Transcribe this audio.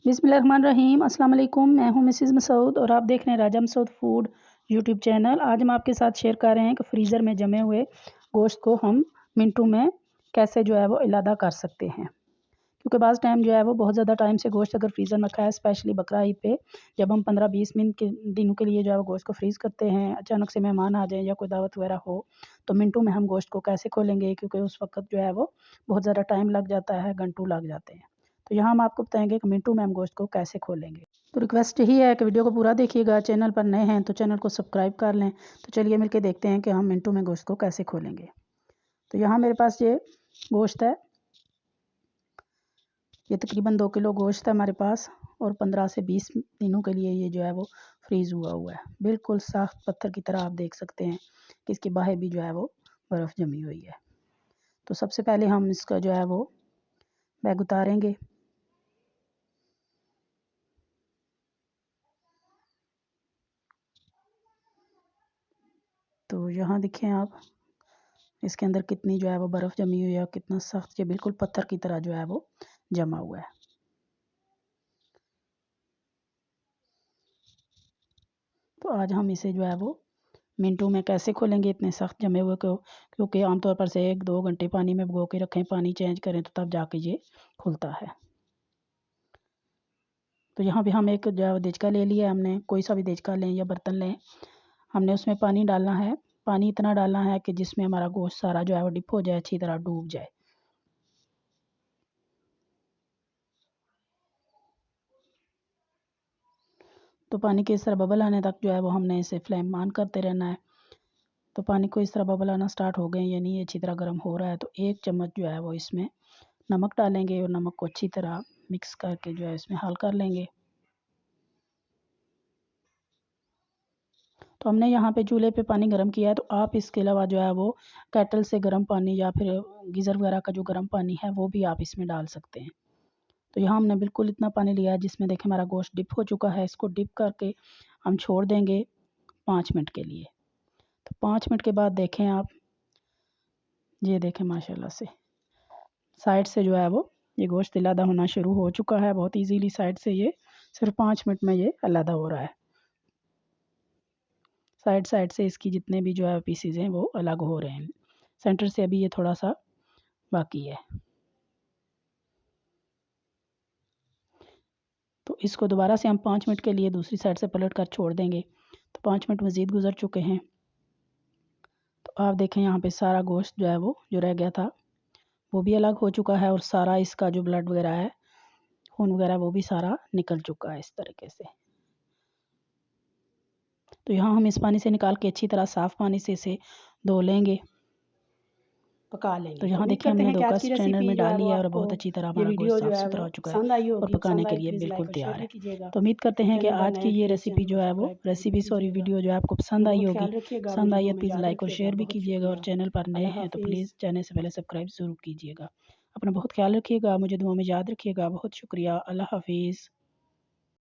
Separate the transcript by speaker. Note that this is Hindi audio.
Speaker 1: बिस्मिल्लाहिर्रहमानिर्रहीम। अस्सलाम वालेकुम। मैं हूं मिसेस मसूद और आप देख रहे हैं राजा मसूद फूड यूट्यूब चैनल। आज हम आपके साथ शेयर कर रहे हैं कि फ्रीज़र में जमे हुए गोश्त को हम मिनटों में कैसे जो है वो इलादा कर सकते हैं। क्योंकि बाज़ टाइम जो है वो बहुत ज़्यादा टाइम से गोश्त अगर फ्रीज़र में रखा है, स्पेशली बकरा ईद पे जब हम 15-20 मिनट के दिनों के लिए जो है वो गोश्त को फ्रीज़ करते हैं, अचानक से मेहमान आ जाएँ या कोई दावत वगैरह हो, तो मिनटों में हम गोश्त को कैसे खोलेंगे, क्योंकि उस वक़्त जो है वो बहुत ज़्यादा टाइम लग जाता है, घंटों लग जाते हैं। तो यहाँ हम आपको बताएँगे कि मिनटों में हम गोश्त को कैसे खोलेंगे। तो रिक्वेस्ट यही है कि वीडियो को पूरा देखिएगा। चैनल पर नए हैं तो चैनल को सब्सक्राइब कर लें। तो चलिए मिलके देखते हैं कि हम मिनटों में गोश्त को कैसे खोलेंगे। तो यहाँ मेरे पास ये गोश्त है, ये तकरीबन 2 किलो गोश्त है हमारे पास और 15 से 20 दिनों के लिए ये जो है वो फ्रीज़ हुआ है। बिल्कुल साफ़ पत्थर की तरह आप देख सकते हैं कि इसके बाहर भी जो है वो बर्फ़ जमी हुई है। तो सबसे पहले हम इसका जो है वो बैग उतारेंगे। तो यहाँ देखें आप, इसके अंदर कितनी जो है वो बर्फ़ जमी हुई है और कितना सख्त, ये बिल्कुल पत्थर की तरह जो है वो जमा हुआ है। तो आज हम इसे जो है वो मिनटों में कैसे खोलेंगे इतने सख्त जमे हुए को, क्योंकि आमतौर पर से 1-2 घंटे पानी में भिगो के रखें, पानी चेंज करें तो तब जाके ये खुलता है। तो यहाँ भी हम एक जो है देचका ले लिया, हमने कोई सा भी देचका लें या बर्तन लें, हमने उसमें पानी डालना है। पानी इतना डालना है कि जिसमें हमारा गोश्त सारा जो है वो डिप हो जाए, अच्छी तरह डूब जाए। तो पानी के इस तरह बबल आने तक जो है वो हमने इसे फ्लेम ऑन करते रहना है। तो पानी को इस तरह बबल आना स्टार्ट हो गए, यानी ये अच्छी तरह गर्म हो रहा है, तो 1 चम्मच जो है वो इसमें नमक डालेंगे और नमक को अच्छी तरह मिक्स करके जो है इसमें हल कर लेंगे। तो हमने यहाँ पे चूल्हे पे पानी गर्म किया है, तो आप इसके अलावा जो है वो केटल से गर्म पानी या फिर गीज़र वगैरह का जो गर्म पानी है वो भी आप इसमें डाल सकते हैं। तो यहाँ हमने बिल्कुल इतना पानी लिया है जिसमें देखें हमारा गोश्त डिप हो चुका है। इसको डिप करके हम छोड़ देंगे 5 मिनट के लिए। तो 5 मिनट के बाद देखें आप, ये देखें माशाल्लाह से साइड से जो है वो ये गोश्त अलहदा होना शुरू हो चुका है। बहुत इजीली साइड से ये सिर्फ 5 मिनट में ये अलहदा हो रहा है। साइड साइड से इसकी जितने भी जो है पीसीज हैं वो अलग हो रहे हैं। सेंटर से अभी ये थोड़ा सा बाकी है। तो इसको दोबारा से हम 5 मिनट के लिए दूसरी साइड से पलट कर छोड़ देंगे। तो 5 मिनट मज़ीद गुजर चुके हैं। तो आप देखें यहाँ पे सारा गोश्त जो है वो जो रह गया था वो भी अलग हो चुका है और सारा इसका जो ब्लड वगैरह है, खून वगैरह, वो भी सारा निकल चुका है इस तरीके से। तो यहाँ हम इस पानी से निकाल के अच्छी तरह साफ़ पानी से इसे धो लेंगे, पका लेंगे। तो यहाँ देखिए हमने धोकर स्ट्रेनर में डाल लिया और बहुत अच्छी तरह हमारा गोश्त साफ़ सुथरा हो चुका है और पकाने के लिए बिल्कुल तैयार है। तो उम्मीद करते हैं कि आज की ये रेसिपी जो है वो वीडियो जो है आपको पसंद आई होगी। पसंद आई है प्लीज़ लाइक और शेयर भी कीजिएगा और चैनल पर नए हैं तो प्लीज़ चैनल से पहले सब्सक्राइब ज़रूर कीजिएगा। अपना बहुत ख्याल रखिएगा, मुझे दुआ में याद रखिएगा। बहुत शुक्रिया। अल्लाह हाफिज़।